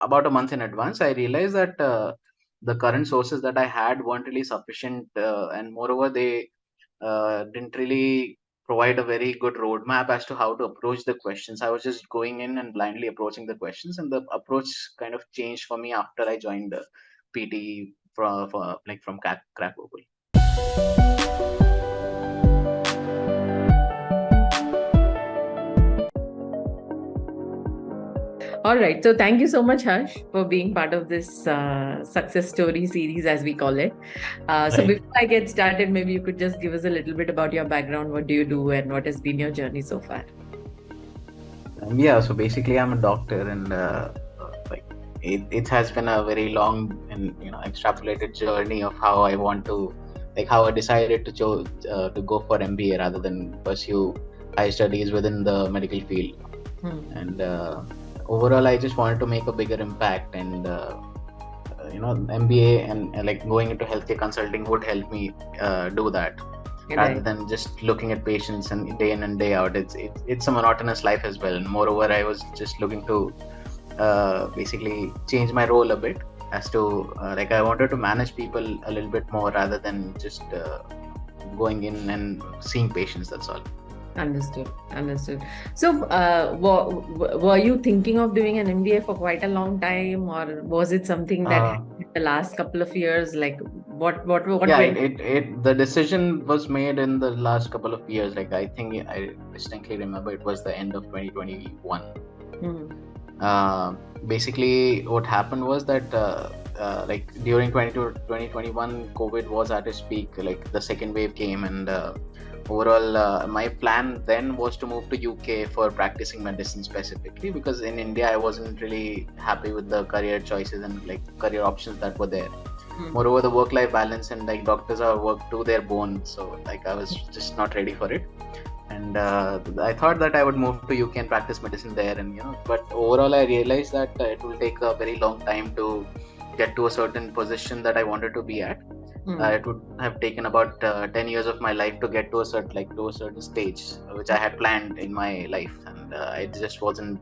about a month in advance, I realized that the current sources that I had weren't really sufficient, and moreover, they didn't really provide a very good roadmap as to how to approach the questions. I was just going in and blindly approaching the questions, and the approach kind of changed for me after I joined PT from Krakow. All right. So thank you so much, Harsh, for being part of this success story series, as we call it. So Right. before I get started, maybe you could just give us a little bit about your background. What do you do, and what has been your journey so far? Yeah, so basically, I'm a doctor, and like it has been a very long and extrapolated journey of how I want to, like how I decided to go for MBA rather than pursue high studies within the medical field. Hmm. And overall, I just wanted to make a bigger impact, and MBA and like going into healthcare consulting would help me do that rather Right. than just looking at patients and day in and day out. It's a monotonous life as well. And moreover, I was just looking to basically change my role a bit as to like I wanted to manage people a little bit more rather than just going in and seeing patients. That's all. Understood. Understood. So, were you thinking of doing an MBA for quite a long time, or was it something that Uh, happened the last couple of years? Like, what yeah, went? the decision was made in the last couple of years. Like I think I distinctly remember it was the end of 2021. Hmm. uh, Basically what happened was that like during 2021 COVID was at its peak, like the second wave came, and overall my plan then was to move to UK for practicing medicine specifically, because in India I wasn't really happy with the career choices and like career options that were there. Hmm. Moreover, the work life balance and like doctors are worked to their bone, so like I was just not ready for it. And I thought that I would move to UK and practice medicine there, and but overall I realized that it will take a very long time to get to a certain position that I wanted to be at. Hmm. It would have taken about 10 years of my life to get to a certain stage which I had planned in my life, and I just wasn't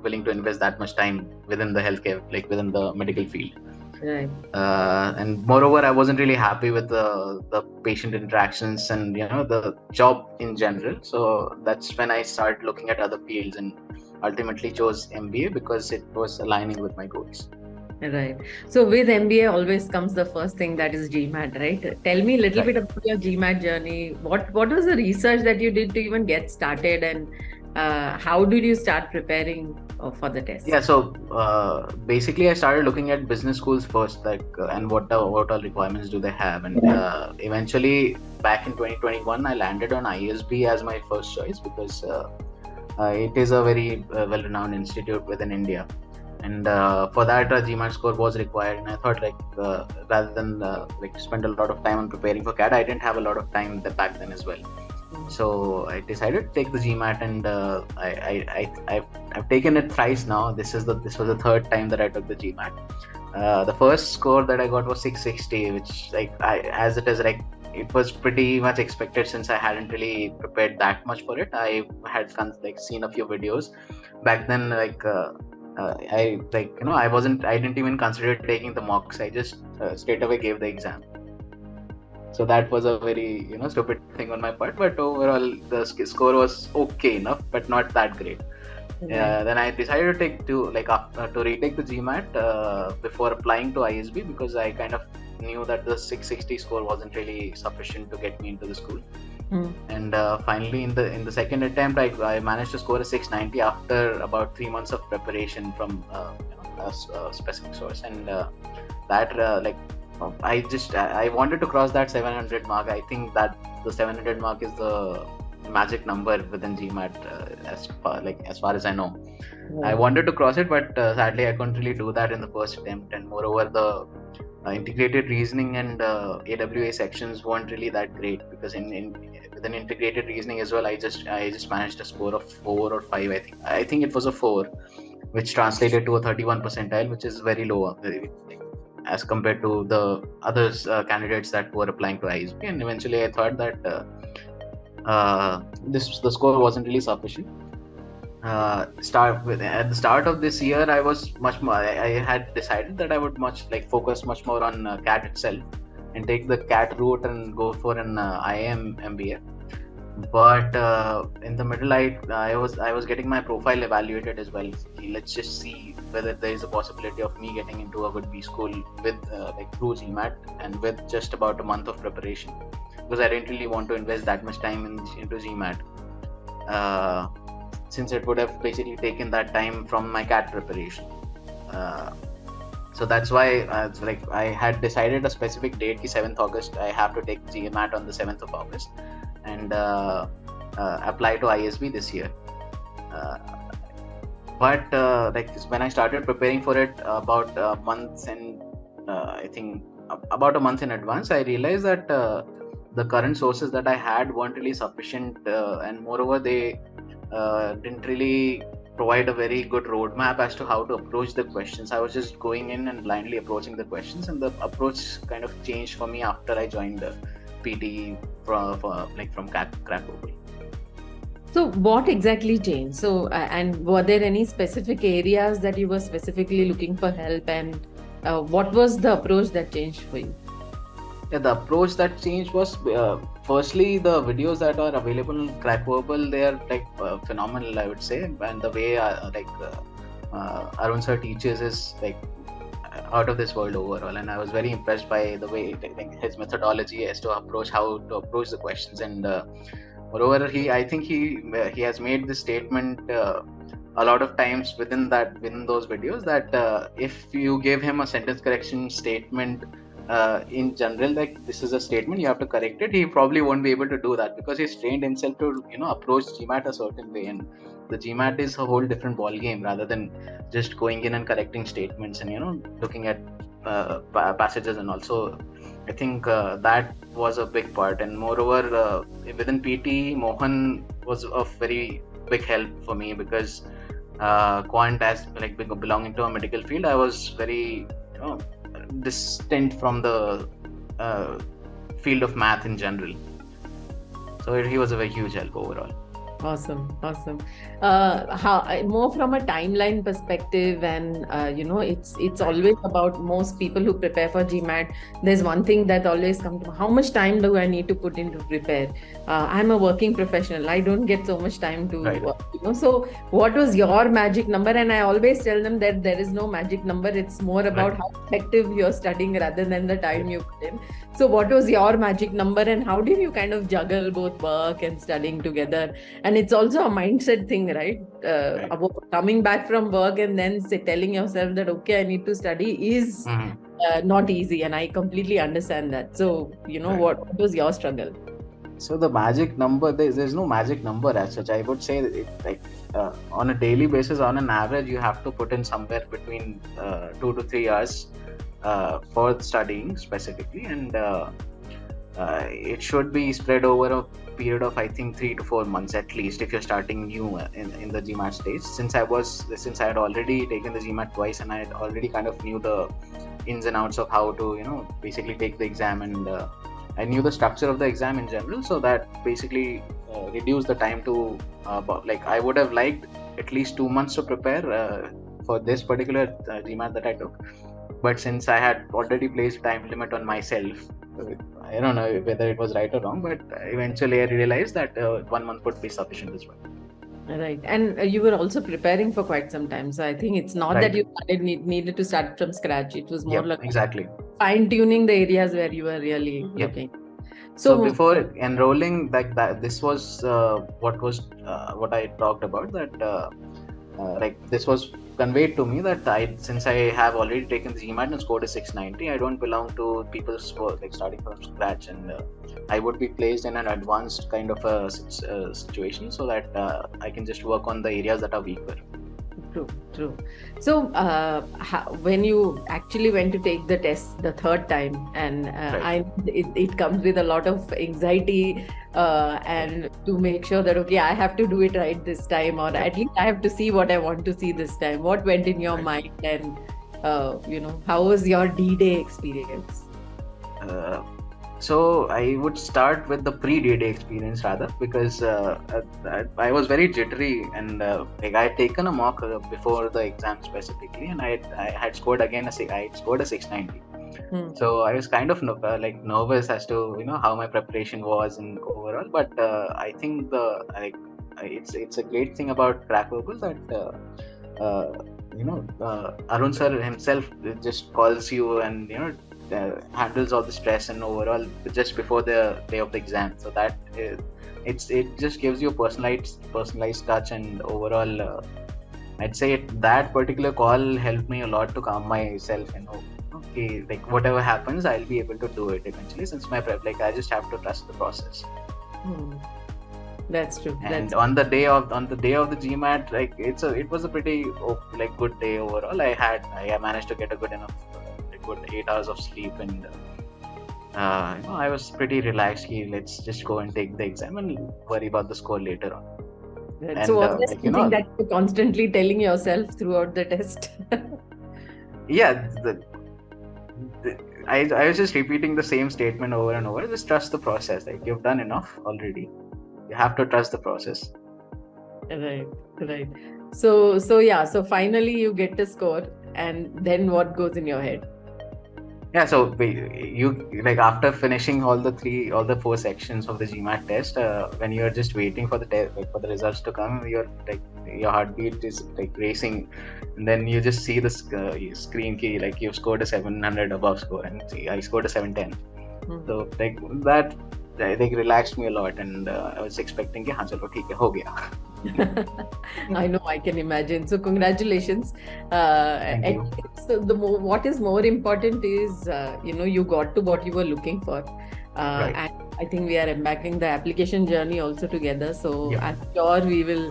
willing to invest that much time within the healthcare, like within the medical field. Right. And moreover, I wasn't really happy with the patient interactions and the job in general. So that's when I started looking at other fields and ultimately chose MBA because it was aligning with my goals. Right. So with MBA always comes the first thing, that is GMAT, right? Tell me a little Right. bit about your GMAT journey. What was the research that you did to even get started, and how did you start preparing for the Yeah. test? So basically, I started looking at business schools first, like and what all requirements do they have, and eventually back in 2021, I landed on ISB as my first choice because it is a very well-renowned institute within India, and for that a GMAT score was required. And I thought like rather than like spend a lot of time on preparing for CAT, I didn't have a lot of time back then as well. So I decided to take the GMAT, and I've taken it thrice now. This was the third time that I took the GMAT. The first score that I got was 660, which as it is like it was pretty much expected since I hadn't really prepared that much for it. I had like seen a few videos back then, like I didn't even consider taking the mocks. I just straight away gave the exam. So that was a very stupid thing on my part, but overall the score was okay enough, but not that great. Right. Then I decided to to retake the GMAT before applying to ISB, because I kind of knew that the 660 score wasn't really sufficient to get me into the school. Hmm. And finally, in the second attempt, I managed to score a 690 after about 3 months of preparation from a specific source. And that like I wanted to cross that 700 mark. I think that the 700 mark is the magic number within GMAT, as far as I know. I Right. wanted to cross it, but sadly I couldn't really do that in the first attempt. And moreover, the integrated reasoning and AWA sections weren't really that great, because in within integrated reasoning as well, I just managed a score of 4 or 5. I think it was a 4, which translated to a 31 percentile, which is very low as compared to the other candidates that were applying to ISB. And eventually, I thought that the score wasn't really sufficient. start with at the start of this year, I was much more, I had decided that I would much like focus much more on CAT itself and take the CAT route and go for an IIM MBA. But in the middle, I was getting my profile evaluated as well. Let's just see whether there is a possibility of me getting into a good B school with like through GMAT and with just about a month of preparation, because I didn't really want to invest that much time into GMAT, uh, since it would have basically taken that time from my CAT preparation. Uh, so that's why it's like I had decided a specific date, ki 7th August. I have to take GMAT on the 7th of August and apply to ISB this year. Uh, but like when I started preparing for it about months and I think about a month in advance, I realized that the current sources that I had weren't really sufficient, and moreover, they didn't really provide a very good roadmap as to how to approach the questions. I was just going in and blindly approaching the questions, and the approach kind of changed for me after I joined PT from Krakow. So what exactly changed? So, and were there any specific areas that you were specifically looking for help, and what was the approach that changed for you? Yeah, the approach that changed was firstly the videos that are available in Crackable. They are like phenomenal, I would say, and the way Arun sir teaches is like out of this world overall. And I was very impressed by the way like, his methodology as to approach how to approach the questions. And moreover, I think he has made this statement a lot of times within those videos that if you give him a sentence correction statement in general, like this is a statement, you have to correct it, he probably won't be able to do that because he's trained himself to approach GMAT a certain way, and the GMAT is a whole different ball game rather than just going in and correcting statements and looking at passages. And also I think that was a big part. And moreover, within PT, Mohan was a very big help for me because quant, as like belonging to a medical field, I was very distant from the field of math in general. So he was a very huge help overall. Awesome, awesome. How more from a timeline perspective, and it's always about most people who prepare for GMAT. There's one thing that always comes to: how much time do I need to put in to prepare? I'm a working professional. I don't get so much time to Right. work. So, what was your magic number? And I always tell them that there is no magic number. It's more about Right. how effective you're studying rather than the time you put in. So, what was your magic number, and how did you kind of juggle both work and studying together? And it's also a mindset thing, right? Right. About coming back from work and then telling yourself that okay, I need to study is not easy, and I completely understand that. So Right. what was your struggle? So the magic number, there's no magic number as such. I would say that like on a daily basis, on an average, you have to put in somewhere between 2 to 3 hours for studying specifically, and it should be spread over a period of I think 3 to 4 months at least if you're starting new in the GMAT stage. Since I had already taken the GMAT twice and I had already kind of knew the ins and outs of how to basically take the exam, and I knew the structure of the exam in general, so that basically reduced the time to like I would have liked at least 2 months to prepare for this particular GMAT that I took. But since I had already placed time limit on myself, I don't know whether it was right or wrong, but eventually I realized that 1 month would be sufficient as well. Right, and you were also preparing for quite some time, so I think it's not that Right. you needed to start from scratch. It was more Yep, like exactly. fine tuning the areas where you were really Yep. looking. So So before enrolling, like that, this was what I talked about, that like this was conveyed to me that since I have already taken the GMAT and scored a 690, I don't belong to people like starting from scratch, and I would be placed in an advanced kind of a situation so that I can just work on the areas that are weaker. True. So, when you actually went to take the test the third time, and Right. it comes with a lot of anxiety, and to make sure that okay, I have to do it right this time, or Yep. at least I have to see what I want to see this time. What went in your Right. mind, and how was your D-Day experience? Uh, So I would start with the pre-D-Day experience rather, because I was very jittery, and like I had taken a mock before the exam specifically, and I had scored again I had scored a 690. Hmm. So I was kind of like nervous as to how my preparation was and overall, but I think it's a great thing about Crackable that Arun sir himself just calls you and handles all the stress and overall just before the day of the exam. So that it just gives you a personalized touch, and overall I'd say that particular call helped me a lot to calm myself and okay, like whatever happens I'll be able to do it eventually, since my prep, like I just have to trust the process. Hmm. That's true. And on the day of the GMAT, like it was a pretty like good day overall. I managed to get a good enough a good 8 hours of sleep, and I was pretty relaxed. Let's just go and take the exam and worry about the score later on. Right. And So was there something that you're constantly telling yourself throughout the test? yeah, I was just repeating the same statement over and over. Just trust the process. Like, you've done enough already. You have to trust the process. Right. So yeah. So finally, you get the score, and then what goes in your head? Yeah. So you like after finishing all the 4 sections of the GMAT test, when you're just waiting for the like, for the results to come, your heartbeat is like racing, and then you just see the screen key, like you've scored a 700 above score, and see I scored a 710. Hmm. So like that like relaxed me a lot, and I was expecting कि हाँ चलो ठीक है हो गया. I know, I can imagine. So congratulations. Thank you. So what is more important is you got to what you were looking for, Right. and I think we are embarking the application journey also together. So Yeah. I'm sure we will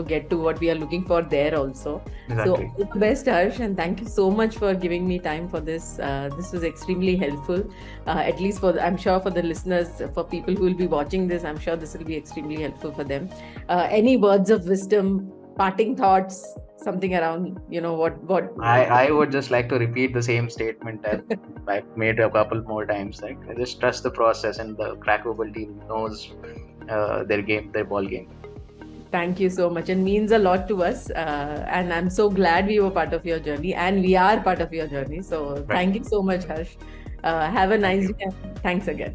get to what we are looking for there also. Exactly. So all the best, Harsh, and thank you so much for giving me time for this. This was extremely helpful, at least I'm sure for the listeners, for people who will be watching this, I'm sure this will be extremely helpful for them. Any words of wisdom, parting thoughts, something around, what I would just like to repeat the same statement that I've made a couple more times. Like, just trust the process, and the Crackable team knows their ball game. Thank you so much, and means a lot to us. And I'm so glad we were part of your journey, and we are part of your journey. So Right. Thank you so much, Harsh. Have a nice day. Thanks again.